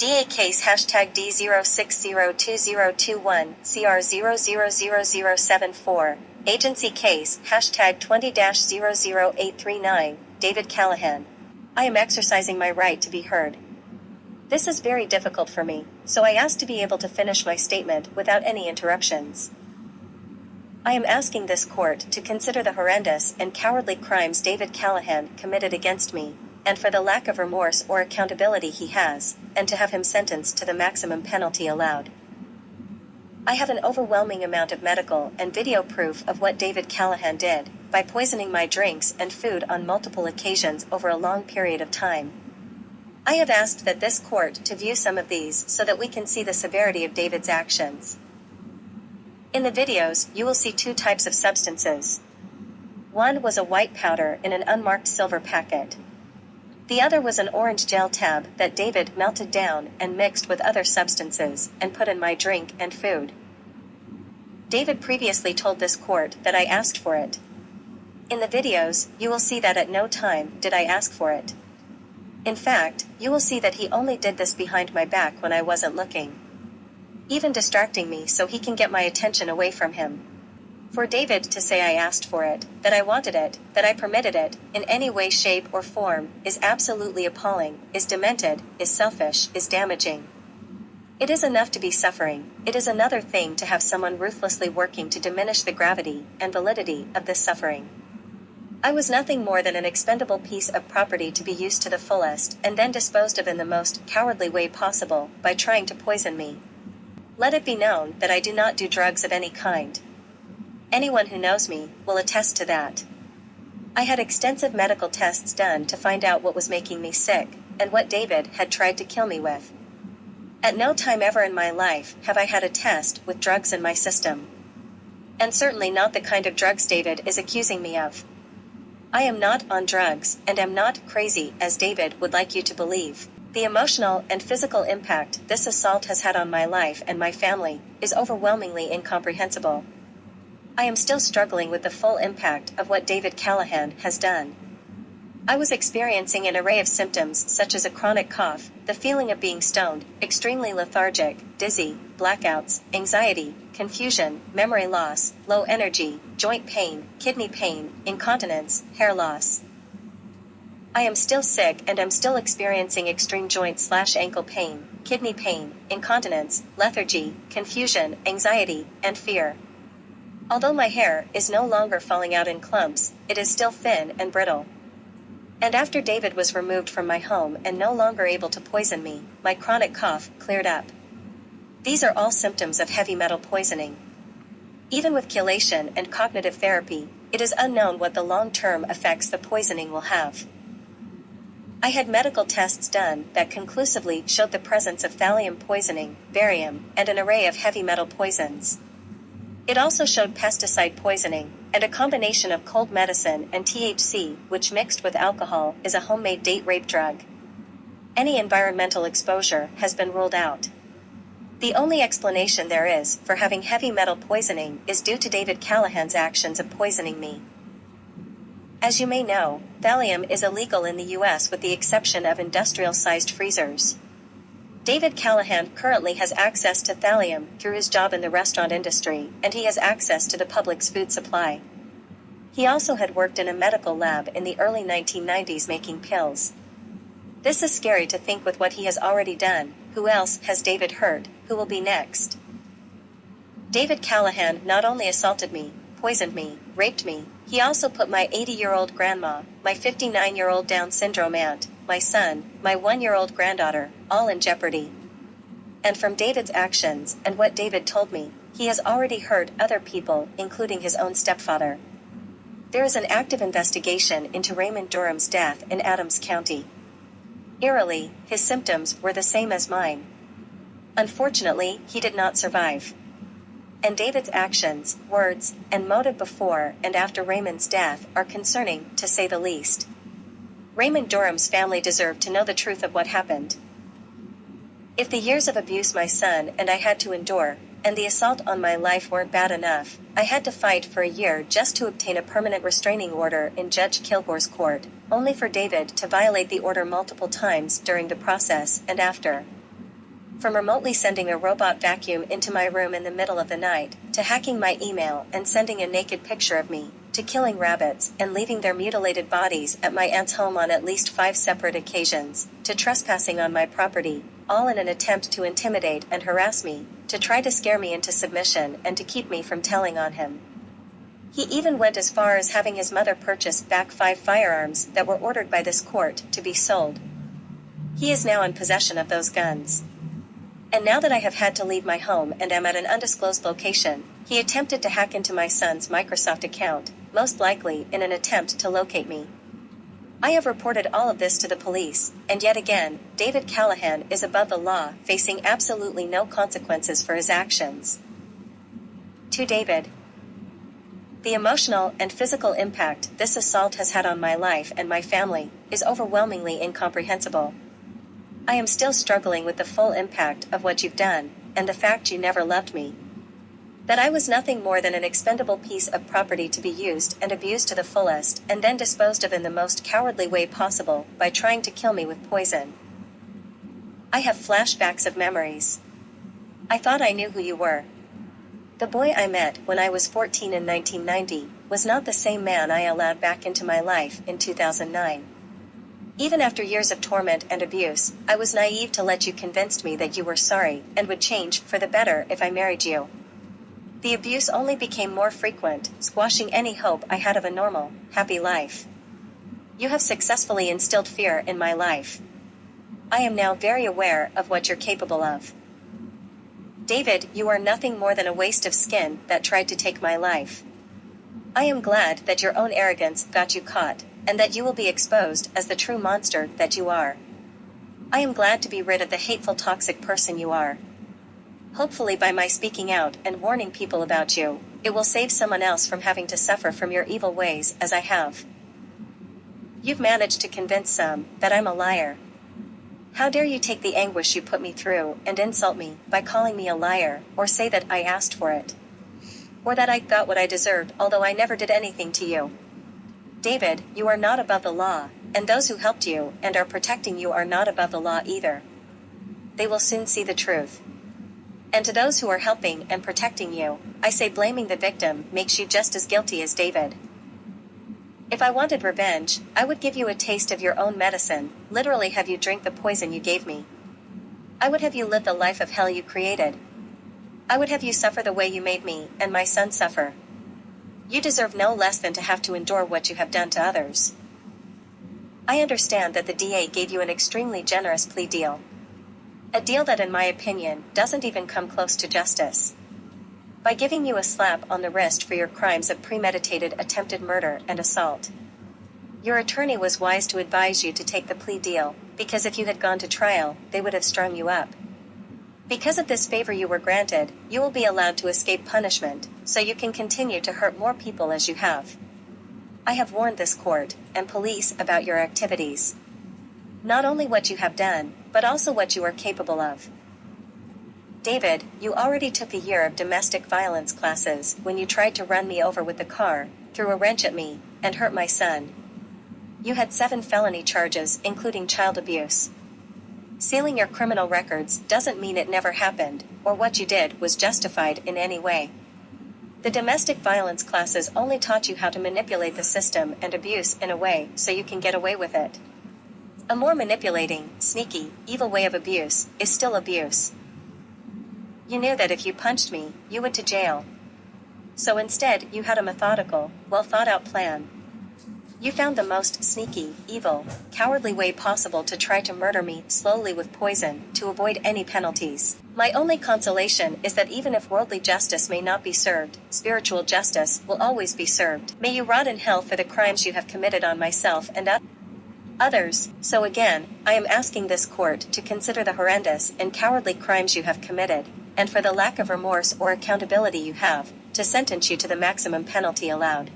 DA case hashtag D0602021CR000074. Agency case hashtag 20-00839. David Callahan. I am exercising my right to be heard. This is very difficult for me, so I ask to be able to finish my statement without any interruptions. I am asking this court to consider the horrendous and cowardly crimes David Callahan committed against me, and for the lack of remorse or accountability he has, and to have him sentenced to the maximum penalty allowed. I have an overwhelming amount of medical and video proof of what David Callahan did, by poisoning my drinks and food on multiple occasions over a long period of time. I have asked that this court to view some of these so that we can see the severity of David's actions. In the videos, you will see two types of substances. One was a white powder in an unmarked silver packet. The other was an orange gel tab that David melted down and mixed with other substances and put in my drink and food. David previously told this court that I asked for it. In the videos, you will see that at no time did I ask for it. In fact, you will see that he only did this behind my back when I wasn't looking, even distracting me so he can get my attention away from him. For David to say I asked for it, that I wanted it, that I permitted it, in any way, shape, or form, is absolutely appalling, is demented, is selfish, is damaging. It is enough to be suffering. It is another thing to have someone ruthlessly working to diminish the gravity and validity of this suffering. I was nothing more than an expendable piece of property to be used to the fullest and then disposed of in the most cowardly way possible by trying to poison me. Let it be known that I do not do drugs of any kind. Anyone who knows me will attest to that. I had extensive medical tests done to find out what was making me sick and what David had tried to kill me with. At no time ever in my life have I had a test with drugs in my system. And certainly not the kind of drugs David is accusing me of. I am not on drugs, and am not crazy, as David would like you to believe. The emotional and physical impact this assault has had on my life and my family is overwhelmingly incomprehensible. I am still struggling with the full impact of what David Callahan has done. I was experiencing an array of symptoms such as a chronic cough, the feeling of being stoned, extremely lethargic, dizzy, blackouts, anxiety, confusion, memory loss, low energy, joint pain, kidney pain, incontinence, hair loss. I am still sick and am still experiencing extreme joint/ankle pain, kidney pain, incontinence, lethargy, confusion, anxiety, and fear. Although my hair is no longer falling out in clumps, it is still thin and brittle. And after David was removed from my home and no longer able to poison me, my chronic cough cleared up. These are all symptoms of heavy metal poisoning. Even with chelation and cognitive therapy, it is unknown what the long-term effects the poisoning will have. I had medical tests done that conclusively showed the presence of thallium poisoning, barium, and an array of heavy metal poisons. It also showed pesticide poisoning, and a combination of cold medicine and THC, which mixed with alcohol is a homemade date rape drug. Any environmental exposure has been ruled out. The only explanation there is for having heavy metal poisoning is due to David Callahan's actions of poisoning me. As you may know, thallium is illegal in the US with the exception of industrial-sized freezers. David Callahan currently has access to thallium through his job in the restaurant industry, and he has access to the public's food supply. He also had worked in a medical lab in the early 1990s making pills. This is scary to think with what he has already done. Who else has David hurt? Who will be next? David Callahan not only assaulted me, poisoned me, raped me, he also put my 80-year-old grandma, my 59-year-old Down syndrome aunt, my son, my 1-year-old granddaughter, all in jeopardy. And from David's actions and what David told me, he has already hurt other people, including his own stepfather. There is an active investigation into Raymond Durham's death in Adams County. Eerily, his symptoms were the same as mine. Unfortunately, he did not survive. And David's actions, words, and motive before and after Raymond's death are concerning, to say the least. Raymond Durham's family deserved to know the truth of what happened. If the years of abuse my son and I had to endure, and the assault on my life weren't bad enough, I had to fight for a year just to obtain a permanent restraining order in Judge Kilgore's court, only for David to violate the order multiple times during the process and after. From remotely sending a robot vacuum into my room in the middle of the night, to hacking my email and sending a naked picture of me, to killing rabbits and leaving their mutilated bodies at my aunt's home on at least 5 separate occasions, to trespassing on my property, all in an attempt to intimidate and harass me, to try to scare me into submission and to keep me from telling on him. He even went as far as having his mother purchase back 5 firearms that were ordered by this court to be sold. He is now in possession of those guns. And now that I have had to leave my home and am at an undisclosed location, he attempted to hack into my son's Microsoft account, most likely in an attempt to locate me. I have reported all of this to the police, and yet again, David Callahan is above the law, facing absolutely no consequences for his actions. To David, the emotional and physical impact this assault has had on my life and my family is overwhelmingly incomprehensible. I am still struggling with the full impact of what you've done, and the fact you never loved me. That I was nothing more than an expendable piece of property to be used and abused to the fullest, and then disposed of in the most cowardly way possible, by trying to kill me with poison. I have flashbacks of memories. I thought I knew who you were. The boy I met when I was 14 in 1990 was not the same man I allowed back into my life in 2009. Even after years of torment and abuse, I was naive to let you convince me that you were sorry and would change for the better if I married you. The abuse only became more frequent, squashing any hope I had of a normal, happy life. You have successfully instilled fear in my life. I am now very aware of what you're capable of. David, you are nothing more than a waste of skin that tried to take my life. I am glad that your own arrogance got you caught, and that you will be exposed as the true monster that you are. I am glad to be rid of the hateful, toxic person you are. Hopefully, by my speaking out and warning people about you, it will save someone else from having to suffer from your evil ways as I have. You've managed to convince some that I'm a liar. How dare you take the anguish you put me through and insult me by calling me a liar, or say that I asked for it, or that I got what I deserved, although I never did anything to you. David, you are not above the law, and those who helped you and are protecting you are not above the law either. They will soon see the truth. And to those who are helping and protecting you, I say blaming the victim makes you just as guilty as David. If I wanted revenge, I would give you a taste of your own medicine, literally have you drink the poison you gave me. I would have you live the life of hell you created. I would have you suffer the way you made me and my son suffer. You deserve no less than to have to endure what you have done to others. I understand that the DA gave you an extremely generous plea deal. A deal that, in my opinion, doesn't even come close to justice. By giving you a slap on the wrist for your crimes of premeditated attempted murder and assault. Your attorney was wise to advise you to take the plea deal, because if you had gone to trial, they would have strung you up. Because of this favor you were granted, you will be allowed to escape punishment, so you can continue to hurt more people as you have. I have warned this court and police about your activities. Not only what you have done, but also what you are capable of. David, you already took a year of domestic violence classes when you tried to run me over with the car, threw a wrench at me, and hurt my son. You had 7 felony charges, including child abuse. Sealing your criminal records doesn't mean it never happened, or what you did was justified in any way. The domestic violence classes only taught you how to manipulate the system and abuse in a way so you can get away with it. A more manipulating, sneaky, evil way of abuse is still abuse. You knew that if you punched me, you would to jail. So instead, you had a methodical, well-thought-out plan. You found the most sneaky, evil, cowardly way possible to try to murder me slowly with poison to avoid any penalties. My only consolation is that even if worldly justice may not be served, spiritual justice will always be served. May you rot in hell for the crimes you have committed on myself and others. So again, I am asking this court to consider the horrendous and cowardly crimes you have committed, and for the lack of remorse or accountability you have, to sentence you to the maximum penalty allowed.